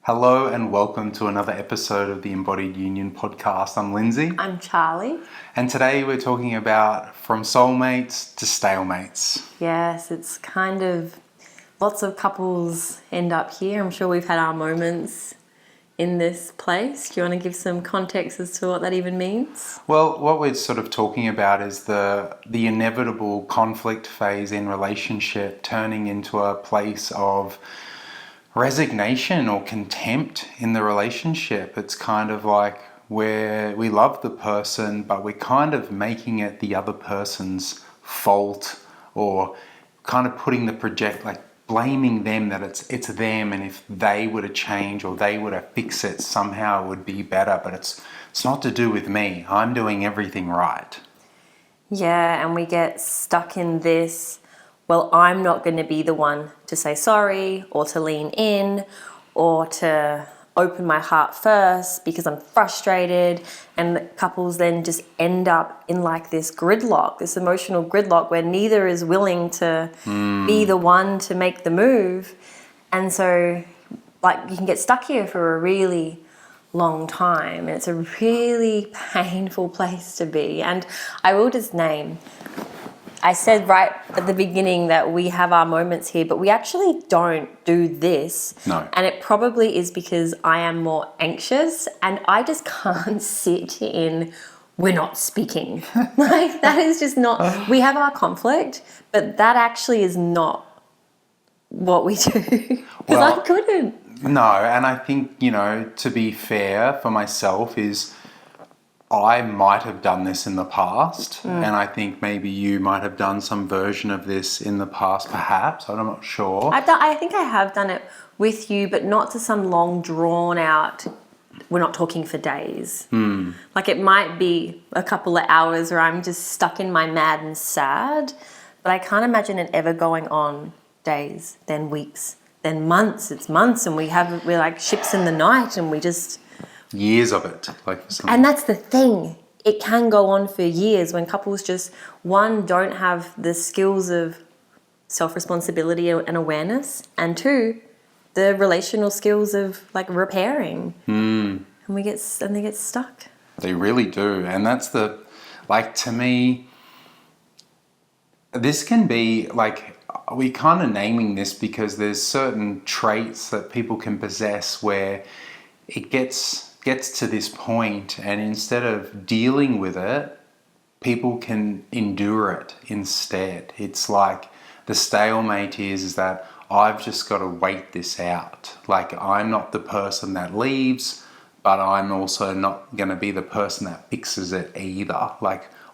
Hello and welcome to another episode of the Embodied Union podcast. I'm Lindsay. I'm Charlie. And today we're talking about from soulmates to stalemates. Yes, it's kind of lots of couples end up here. I'm sure we've had our moments in this place. Do you want to give some context as to what that even means? Well, what we're sort of talking about is the inevitable conflict phase in relationship turning into a place of resignation or contempt in the relationship. It's kind of like where we love the person, but we're kind of making it the other person's fault, or kind of putting blaming them that it's them, and if they were to change or they were to fix it, somehow it would be better. But it's not to do with me. I'm doing everything right. Yeah, and we get stuck in this, well, I'm not going to be the one to say sorry or to lean in or to open my heart first because I'm frustrated. And couples then just end up in like this gridlock, this emotional gridlock where neither is willing to be the one to make the move. And so like you can get stuck here for a really long time, and it's a really painful place to be. And I will just name, I said right at the beginning that we have our moments here, but we actually don't do this. No. And it probably is because I am more anxious and I just can't sit in, we're not speaking. Like that is just not, we have our conflict, but that actually is not what we do. Because I couldn't. No, and I think, to be fair for myself is I might have done this in the past, and I think maybe you might have done some version of this in the past, perhaps. I'm not sure. I think I have done it with you, but not to some long, drawn out, we're not talking for days. Like it might be a couple of hours where I'm just stuck in my mad and sad, but I can't imagine it ever going on days, then weeks, then months. It's months, and we're like ships in the night, and we just... Years of it. And that's the thing. It can go on for years when couples just, one, don't have the skills of self-responsibility and awareness, and two, the relational skills of like repairing. And they get stuck. They really do. And that's to me, this can be we kind of naming this because there's certain traits that people can possess where it gets to this point, and instead of dealing with it, people can endure it instead. It's like the stalemate is that I've just got to wait this out. Like I'm not the person that leaves, but I'm also not going to be the person that fixes it either.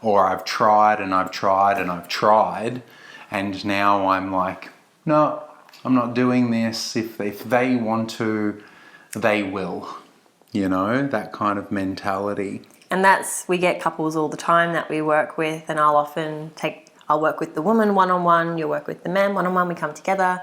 Or I've tried and I've tried and I've tried, and now I'm like, no, I'm not doing this. If they want to, they will. That kind of mentality. And we get couples all the time that we work with, and I'll work with the woman one-on-one, you'll work with the man one-on-one, we come together,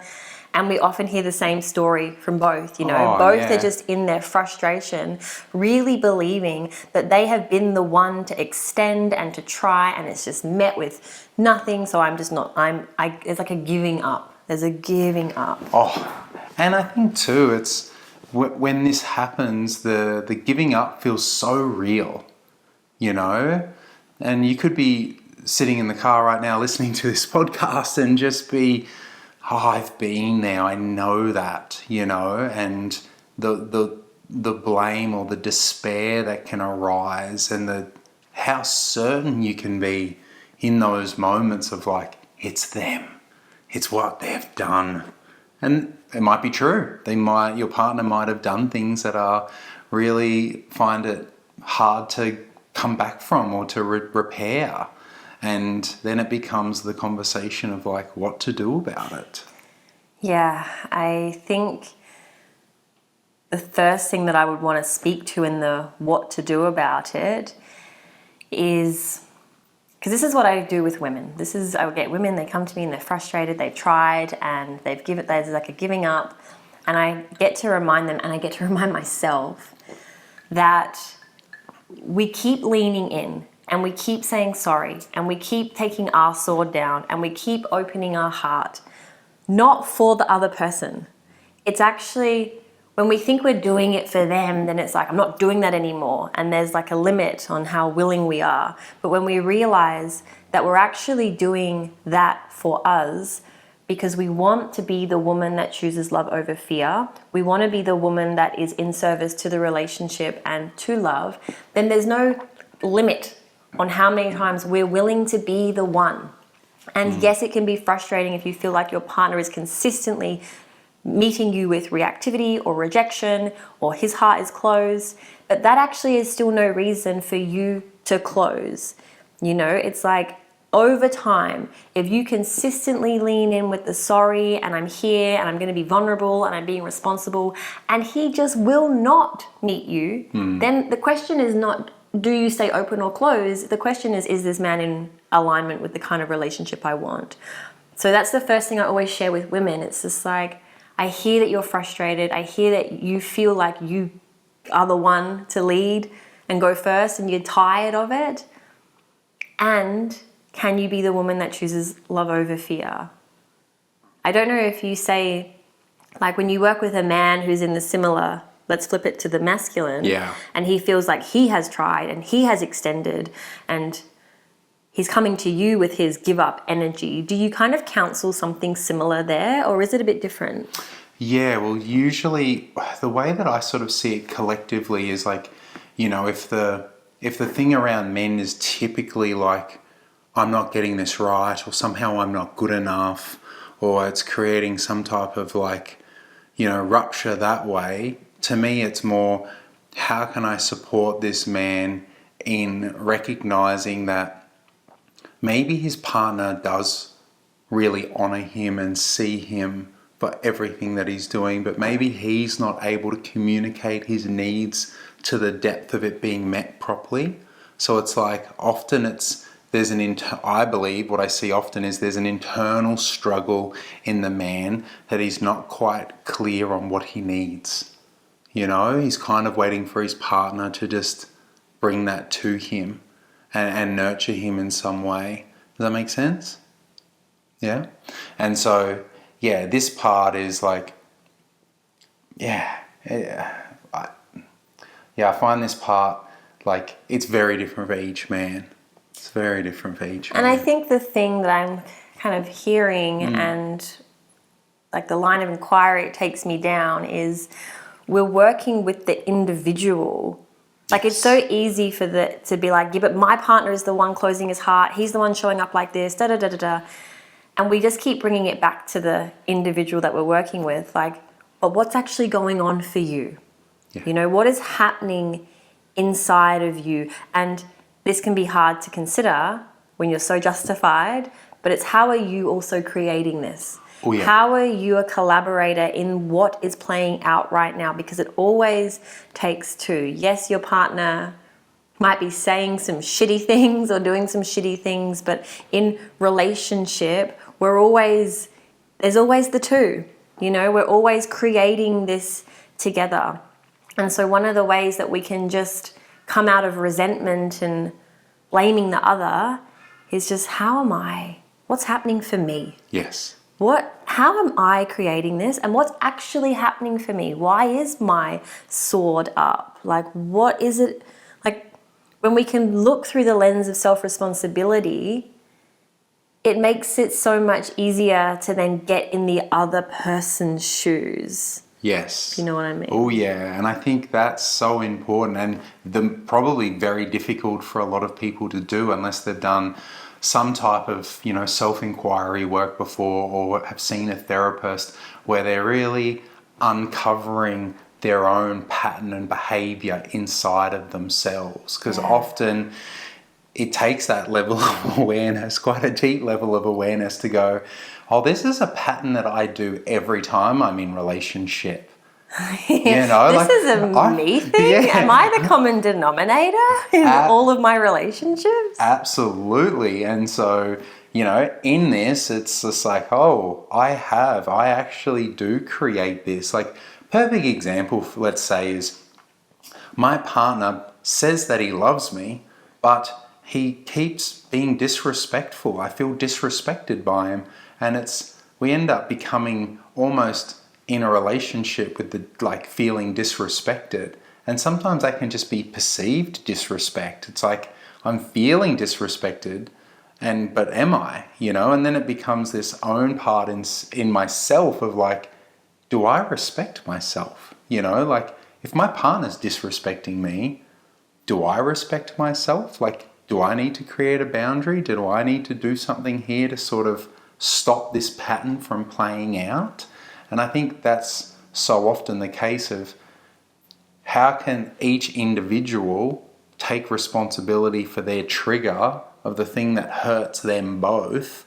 and we often hear the same story from both, both are just in their frustration, really believing that they have been the one to extend and to try, and it's just met with nothing, so I'm just not, it's like a giving up. There's a giving up. Oh, and I think too, it's, when this happens, the giving up feels so real, and you could be sitting in the car right now listening to this podcast and just be, I've been there, I know that, and the blame or the despair that can arise, and how certain you can be in those moments of it's them, it's what they've done. And it might be true. Your partner might have done things that are really find it hard to come back from or to repair. And then it becomes the conversation of what to do about it. Yeah, I think the first thing that I would want to speak to in the what to do about it is, because this is what I do with women. I would get women, they come to me and they're frustrated, they've tried and there's like a giving up. And I get to remind them, and I get to remind myself that we keep leaning in and we keep saying sorry and we keep taking our sword down and we keep opening our heart, not for the other person. It's actually when we think we're doing it for them, then it's like, I'm not doing that anymore. And there's like a limit on how willing we are. But when we realize that we're actually doing that for us because we want to be the woman that chooses love over fear, we want to be the woman that is in service to the relationship and to love, then there's no limit on how many times we're willing to be the one. And yes, it can be frustrating if you feel like your partner is consistently meeting you with reactivity or rejection, or his heart is closed, but that actually is still no reason for you to close. You know, it's like over time, if you consistently lean in with the sorry and I'm here and I'm going to be vulnerable and I'm being responsible, and he just will not meet you, then the question is not, do you stay open or closed? The question is this man in alignment with the kind of relationship I want? So that's the first thing I always share with women. It's just like, I hear that you're frustrated. I hear that you feel like you are the one to lead and go first and you're tired of it. And can you be the woman that chooses love over fear? I don't know if you say, like when you work with a man who's in the similar, let's flip it to the masculine, and he feels like he has tried and he has extended and he's coming to you with his give up energy. Do you kind of counsel something similar there, or is it a bit different? Yeah, well, usually the way that I sort of see it collectively is like, you know, if the thing around men is typically like, I'm not getting this right, or somehow I'm not good enough, or it's creating some type of like, you know, rupture that way. To me, it's more, how can I support this man in recognizing that maybe his partner does really honor him and see him for everything that he's doing, but maybe he's not able to communicate his needs to the depth of it being met properly. So it's like often I believe what I see often is there's an internal struggle in the man that he's not quite clear on what he needs. You know, he's kind of waiting for his partner to just bring that to him and nurture him in some way. Does that make sense? Yeah? And so, yeah, this part is like, I find this part, like, it's very different for each man. It's very different for each man. And I think the thing that I'm kind of hearing and like the line of inquiry it takes me down is we're working with the individual. Like it's so easy to be like, yeah, but my partner is the one closing his heart. He's the one showing up like this, da-da-da-da-da. And we just keep bringing it back to the individual that we're working with. Like, but what's actually going on for you? Yeah. You know, what is happening inside of you? And this can be hard to consider when you're so justified, but it's how are you also creating this? Oh, yeah. How are you a collaborator in what is playing out right now? Because it always takes two. Yes, your partner might be saying some shitty things or doing some shitty things, but in relationship, there's always the two. You know, we're always creating this together. And so one of the ways that we can just come out of resentment and blaming the other is just, how am I? What's happening for me? Yes. How am I creating this? And what's actually happening for me? Why is my sword up? Like, what is it? Like, when we can look through the lens of self-responsibility, it makes it so much easier to then get in the other person's shoes. Yes. You know what I mean? Oh, yeah. And I think that's so important and probably very difficult for a lot of people to do unless they've done some type of, you know, self-inquiry work before or have seen a therapist where they're really uncovering their own pattern and behavior inside of themselves. Because often it takes that level of awareness, quite a deep level of awareness to go, oh, this is a pattern that I do every time I'm in relationship. You know, this is a me thing. Yeah. Am I the common denominator in all of my relationships? Absolutely. And so, you know, in this, it's just like, oh, I actually do create this. Like, perfect example, let's say, is my partner says that he loves me, but he keeps being disrespectful. I feel disrespected by him. And we end up becoming almost in a relationship with the like feeling disrespected. And sometimes that can just be perceived disrespect. It's like, I'm feeling disrespected, but am I? And then it becomes this own part in myself of like, do I respect myself? Like, if my partner's disrespecting me, do I respect myself? Like, do I need to create a boundary? Do I need to do something here to sort of stop this pattern from playing out? And I think that's so often the case of how can each individual take responsibility for their trigger of the thing that hurts them both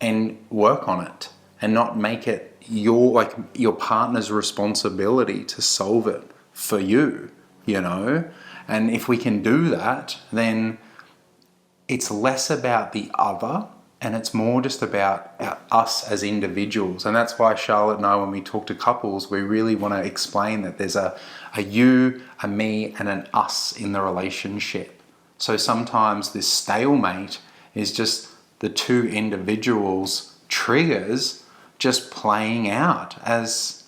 and work on it and not make it your partner's responsibility to solve it for you, And if we can do that, then it's less about the other and it's more just about us as individuals. And that's why Charlotte and I, when we talk to couples, we really want to explain that there's a you, a me, and an us in the relationship. So sometimes this stalemate is just the two individuals' triggers just playing out, as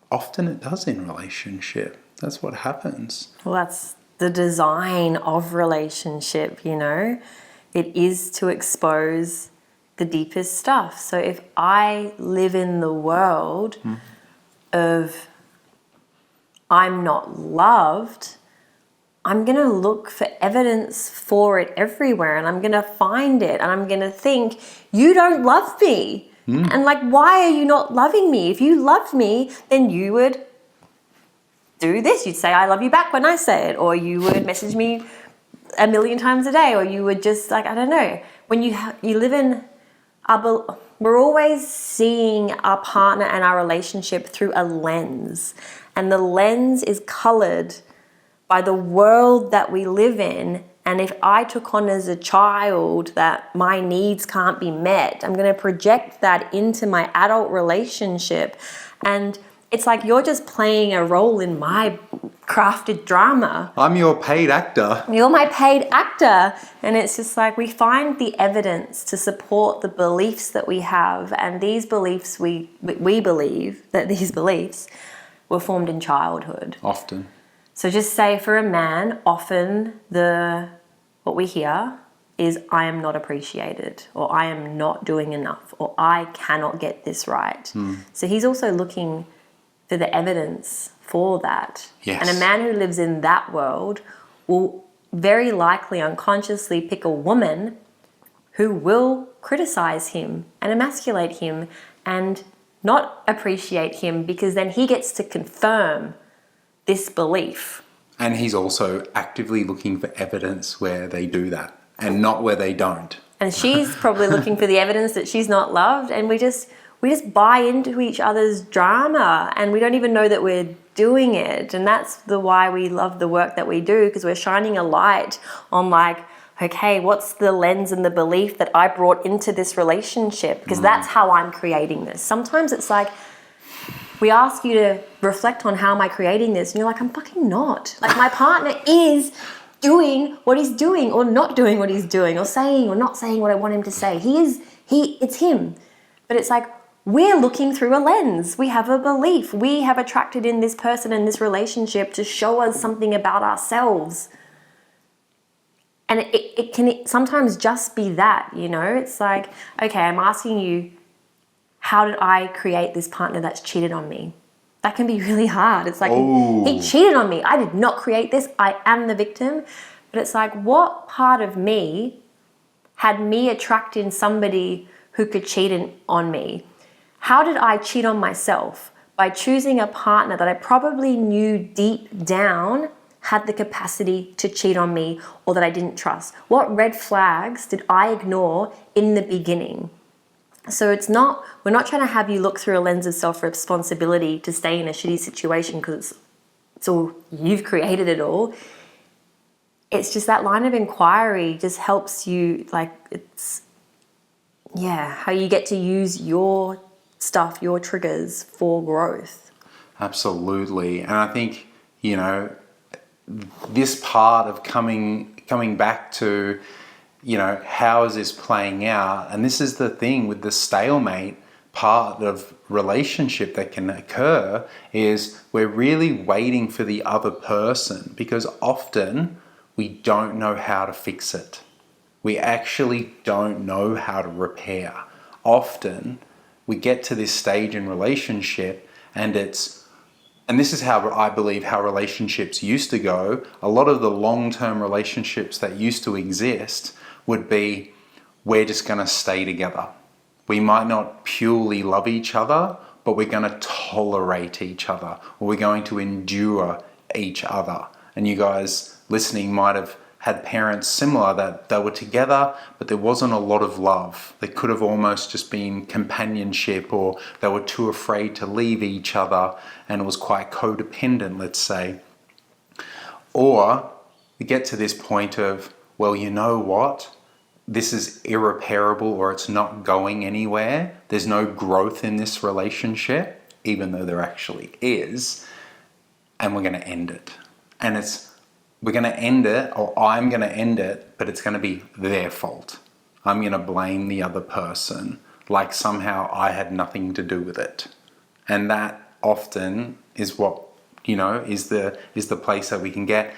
often it does in relationship. That's what happens. Well, that's the design of relationship, It is to expose the deepest stuff. So if I live in the world of I'm not loved, I'm going to look for evidence for it everywhere, and I'm going to find it, and I'm going to think, you don't love me. And like, why are you not loving me? If you loved me, then you would do this. You'd say, I love you back when I say it, or you would message me a million times a day, or you would just like, I don't know. When you live in we're always seeing our partner and our relationship through a lens, and the lens is colored by the world that we live in. And if I took on as a child that my needs can't be met, I'm going to project that into my adult relationship. And it's like you're just playing a role in my crafted drama. I'm your paid actor. You're my paid actor. And it's just like we find the evidence to support the beliefs that we have. And these beliefs, we believe that these beliefs were formed in childhood. Often. So just say for a man, often what we hear is I am not appreciated, or I am not doing enough, or I cannot get this right. So he's also looking for the evidence for that. Yes. And a man who lives in that world will very likely unconsciously pick a woman who will criticize him and emasculate him and not appreciate him, because then he gets to confirm this belief. And he's also actively looking for evidence where they do that and not where they don't. And she's probably looking for the evidence that she's not loved, and we just buy into each other's drama, and we don't even know that we're doing it. And that's why we love the work that we do, because we're shining a light on like, okay, what's the lens and the belief that I brought into this relationship? Because that's how I'm creating this. Sometimes it's like, we ask you to reflect on how am I creating this, and you're like, I'm fucking not. Like, my partner is doing what he's doing, or not doing what he's doing, or saying or not saying what I want him to say. It's him. But it's like, we're looking through a lens. We have a belief. We have attracted in this person in this relationship to show us something about ourselves. And it can sometimes just be that, It's like, okay, I'm asking you, how did I create this partner that's cheated on me? That can be really hard. It's like, he cheated on me. I did not create this. I am the victim. But it's like, what part of me had me attract in somebody who could cheat on me? How did I cheat on myself? By choosing a partner that I probably knew deep down had the capacity to cheat on me, or that I didn't trust. What red flags did I ignore in the beginning? So we're not trying to have you look through a lens of self-responsibility to stay in a shitty situation because it's all, you've created it all. It's just that line of inquiry just helps you, how you get to use your stuff, your triggers for growth. Absolutely. And I think, this part of coming back to, how is this playing out? And this is the thing with the stalemate part of relationship that can occur is we're really waiting for the other person, because often we don't know how to fix it. We actually don't know how to repair. Often we get to this stage in relationship and this is how I believe how relationships used to go. A lot of the long-term relationships that used to exist would be, we're just going to stay together. We might not purely love each other, but we're going to tolerate each other, or we're going to endure each other. And you guys listening might have had parents similar, that they were together, but there wasn't a lot of love. There could have almost just been companionship, or they were too afraid to leave each other, and it was quite codependent, let's say. Or we get to this point of, well, you know what? This is irreparable, or it's not going anywhere. There's no growth in this relationship, even though there actually is, and we're going to end it. And we're going to end it, or I'm going to end it, but it's going to be their fault. I'm going to blame the other person, like somehow I had nothing to do with it. And that often is what, is the place that we can get.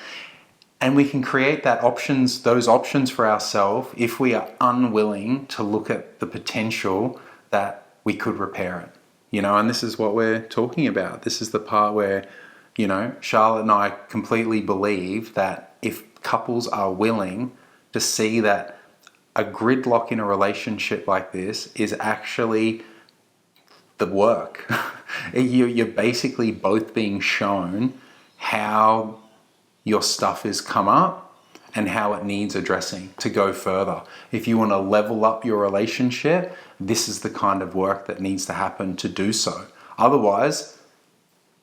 And we can create those options for ourselves if we are unwilling to look at the potential that we could repair it. And this is what we're talking about. This is the part where, Charlotte and I completely believe that if couples are willing to see that a gridlock in a relationship like this is actually the work. You're basically both being shown how your stuff has come up and how it needs addressing to go further. If you want to level up your relationship, this is the kind of work that needs to happen to do so. Otherwise,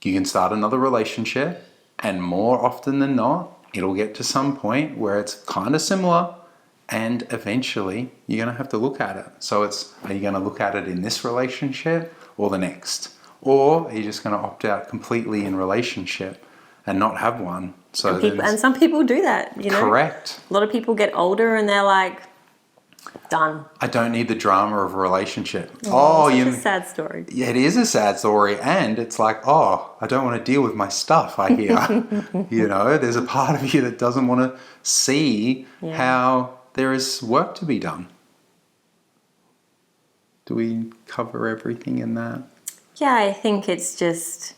you can start another relationship, and more often than not, it'll get to some point where it's kind of similar, and eventually you're going to have to look at it. So are you going to look at it in this relationship or the next? Or are you just going to opt out completely in relationship and not have one? So and some people do that, Correct. A lot of people get older and they're like, done. I don't need the drama of a relationship. It's a sad story. Yeah, it is a sad story, and it's like, I don't want to deal with my stuff, I hear. There's a part of you that doesn't want to see how there is work to be done. Do we cover everything in that? Yeah, I think it's just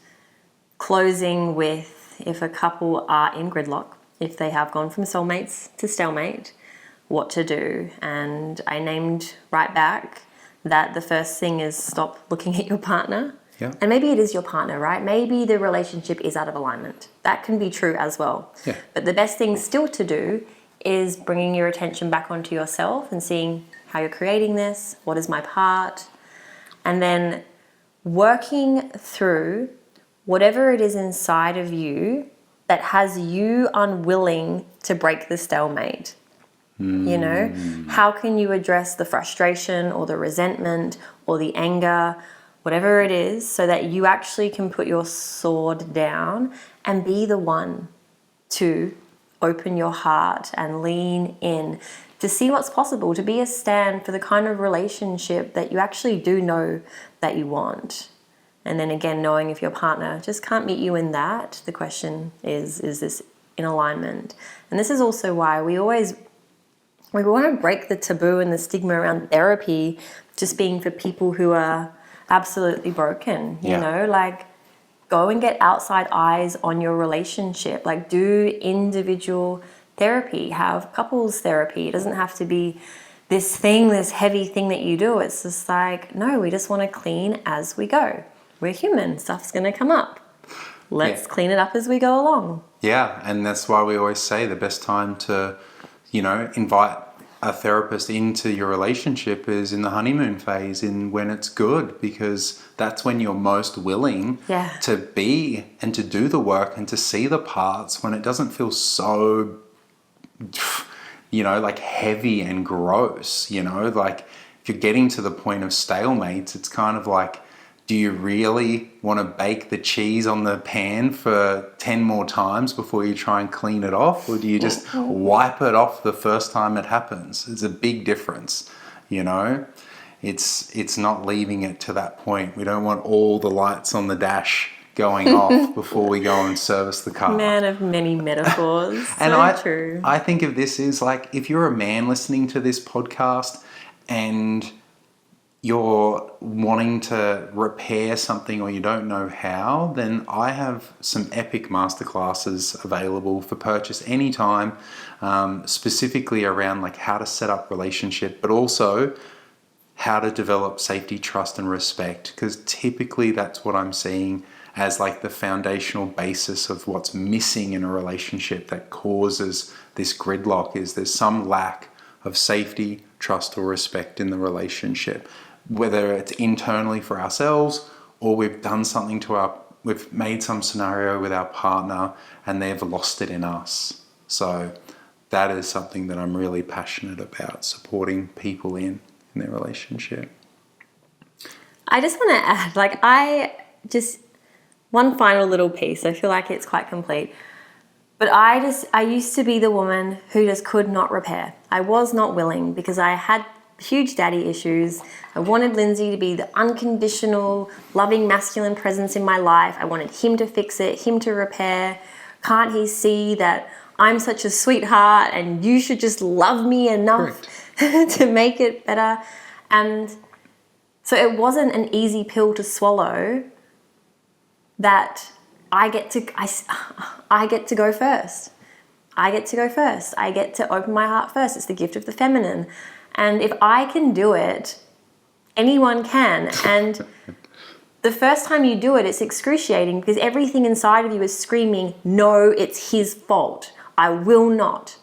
closing with, if a couple are in gridlock, if they have gone from soulmates to stalemate, what to do. And I named right back that the first thing is stop looking at your partner. Yeah. And maybe it is your partner, right? Maybe the relationship is out of alignment. That can be true as well. Yeah. But the best thing still to do is bringing your attention back onto yourself and seeing how you're creating this, what is my part, and then working through whatever it is inside of you that has you unwilling to break the stalemate. How can you address the frustration or the resentment or the anger, whatever it is, so that you actually can put your sword down and be the one to open your heart and lean in to see what's possible, to be a stand for the kind of relationship that you actually do know that you want. And then again, knowing if your partner just can't meet you in that, the question is this in alignment? And this is also why we want to break the taboo and the stigma around therapy just being for people who are absolutely broken, go and get outside eyes on your relationship. Do individual therapy, have couples therapy. It doesn't have to be this heavy thing that you do. It's just no, we just want to clean as we go. We're human, stuff's going to come up. Let's clean it up as we go along. Yeah, and that's why we always say the best time to, invite a therapist into your relationship is in the honeymoon phase, when it's good, because that's when you're most willing to be and to do the work and to see the parts, when it doesn't feel so, heavy and gross, if you're getting to the point of stalemates, it's kind of like, do you really want to bake the cheese on the pan for 10 more times before you try and clean it off? Or do you just wipe it off the first time it happens? It's a big difference, it's not leaving it to that point. We don't want all the lights on the dash going off before we go and service the car. Man of many metaphors. And True. I think of this as like, if you're a man listening to this podcast and you're wanting to repair something or you don't know how, then I have some epic masterclasses available for purchase anytime, specifically around like how to set up relationship, but also how to develop safety, trust, and respect, because typically that's what I'm seeing as like the foundational basis of what's missing in a relationship that causes this gridlock. Is there's some lack of safety, trust, or respect in the relationship, whether it's internally for ourselves or we've done something we've made some scenario with our partner and they've lost it in us. So that is something that I'm really passionate about, supporting people in their relationship. I just want to add, one final little piece. I feel like it's quite complete. But I used to be the woman who just could not repair. I was not willing because I had huge daddy issues. I wanted Lindsay to be the unconditional, loving, masculine presence in my life. I wanted him to fix it, him to repair. Can't he see that I'm such a sweetheart and you should just love me enough to make it better? And so it wasn't an easy pill to swallow that I get to go first. I get to go first. I get to open my heart first. It's the gift of the feminine. And if I can do it, anyone can. And the first time you do it, it's excruciating because everything inside of you is screaming, no, it's his fault. I will not.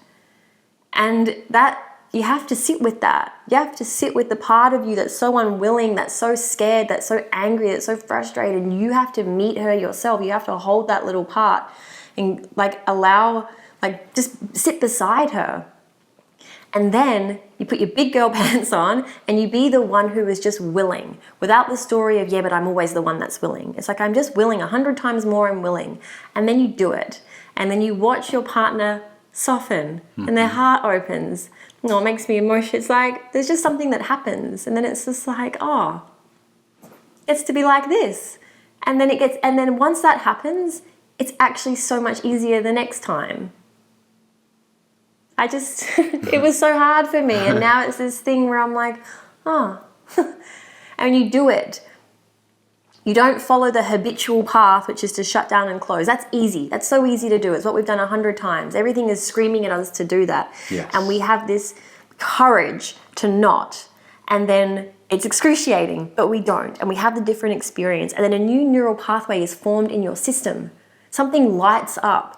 And that, you have to sit with that. You have to sit with the part of you that's so unwilling, that's so scared, that's so angry, that's so frustrated. And you have to meet her yourself. You have to hold that little part and just sit beside her. And then you put your big girl pants on and you be the one who is just willing, without the story of, yeah, but I'm always the one that's willing. It's like, I'm just willing 100 times more, I'm willing. And then you do it. And then you watch your partner soften and their heart opens. Oh, it makes me emotional. It's like, there's just something that happens. And then it's just like, oh, it's to be like this. And then once that happens, it's actually so much easier the next time. It was so hard for me. And now it's this thing where I'm like, oh. And you do it. You don't follow the habitual path, which is to shut down and close. That's easy. That's so easy to do. It's what we've done 100 times. Everything is screaming at us to do that. Yes. And we have this courage to not. And then it's excruciating, but we don't. And we have the different experience. And then a new neural pathway is formed in your system. Something lights up.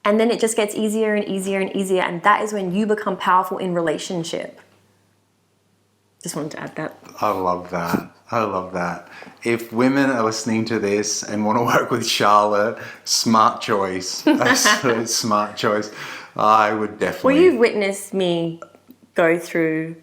And then it just gets easier and easier and easier. And that is when you become powerful in relationship. Just wanted to add that. I love that. I love that. If women are listening to this and want to work with Charlotte, smart choice. Absolute smart choice. I would definitely. Well, you've witnessed me go through,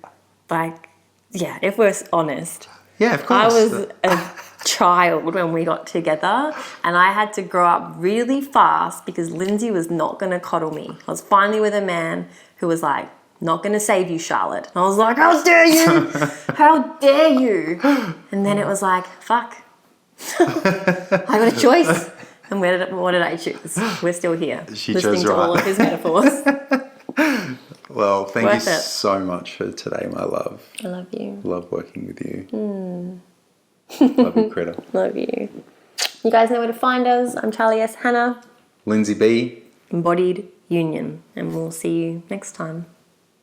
if we're honest. Yeah, of course. I was a child when we got together and I had to grow up really fast because Lindsay was not going to coddle me. I was finally with a man who was like, not going to save you, Charlotte. And I was like, how dare you? How dare you? And then it was like, fuck. I got a choice. And what did I choose? We're still here. She listening chose to right. all of his metaphors. Well, thank Worth you it. so much for today, my love. I love you. Love working with you. Love you, Critter. Love you. You guys know where to find us. I'm Charlie S. Hannah. Lindsay B. Embodied Union. And we'll see you next time.